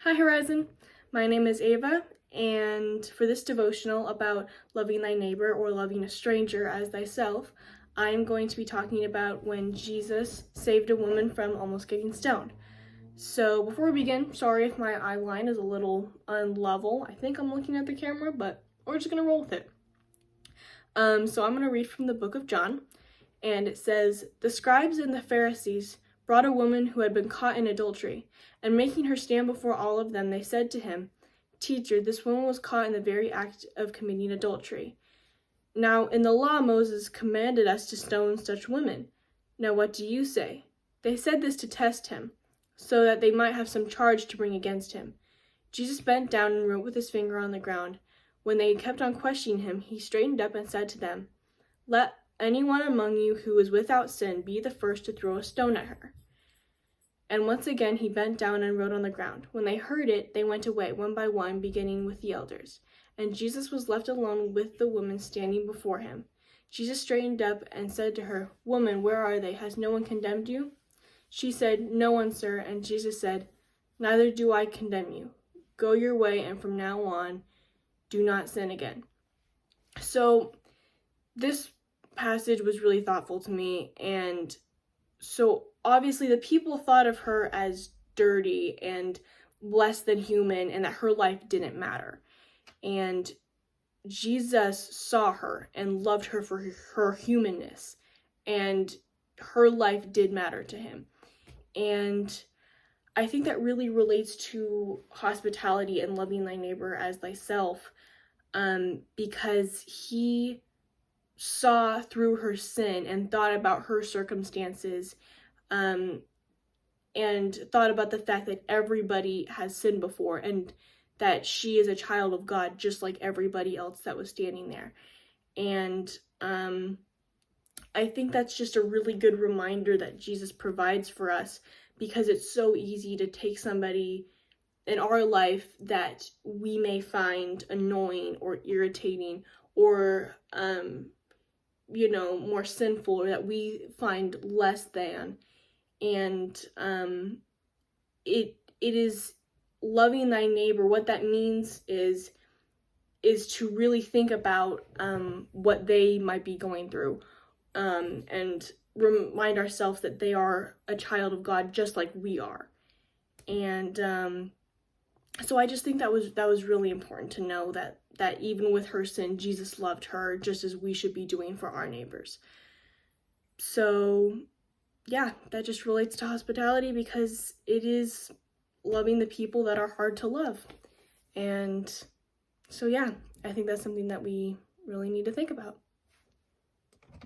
Hi Horizon, my name is Ava, and for this devotional about loving thy neighbor or loving a stranger as thyself, I'm going to be talking about when Jesus saved a woman from almost getting stoned. So before we begin, sorry if my eye line is a little unlevel. I think I'm looking at the camera, but we're just gonna roll with it. So I'm gonna read from the book of John, and it says, "The scribes and the Pharisees brought a woman who had been caught in adultery, and making her stand before all of them, they said to him, 'Teacher, this woman was caught in the very act of committing adultery. Now, in the law, Moses commanded us to stone such women. Now, what do you say?' They said this to test him, so that they might have some charge to bring against him. Jesus bent down and wrote with his finger on the ground. When they kept on questioning him, he straightened up and said to them, 'Let anyone among you who is without sin be the first to throw a stone at her.' And once again he bent down and wrote on the ground. When they heard it, they went away, one by one, beginning with the elders. And Jesus was left alone with the woman standing before him. Jesus straightened up and said to her, 'Woman, where are they? Has no one condemned you?' She said, 'No one, sir.' And Jesus said, 'Neither do I condemn you. Go your way, and from now on, do not sin again.'" So this passage was really thoughtful to me, and so obviously the people thought of her as dirty and less than human, and that her life didn't matter. And Jesus saw her and loved her for her humanness, and her life did matter to him. And I think that really relates to hospitality and loving thy neighbor as thyself, because he saw through her sin and thought about her circumstances, and thought about the fact that everybody has sinned before and that she is a child of God just like everybody else that was standing there. And I think that's just a really good reminder that Jesus provides for us, because it's so easy to take somebody in our life that we may find annoying or irritating or more sinful, or that we find less than. And it is loving thy neighbor. What that means is to really think about what they might be going through, and remind ourselves that they are a child of God just like we are. And so I just think that was really important to know that even with her sin, Jesus loved her just as we should be doing for our neighbors. So yeah, that just relates to hospitality, because it is loving the people that are hard to love. And so yeah, I think that's something that we really need to think about.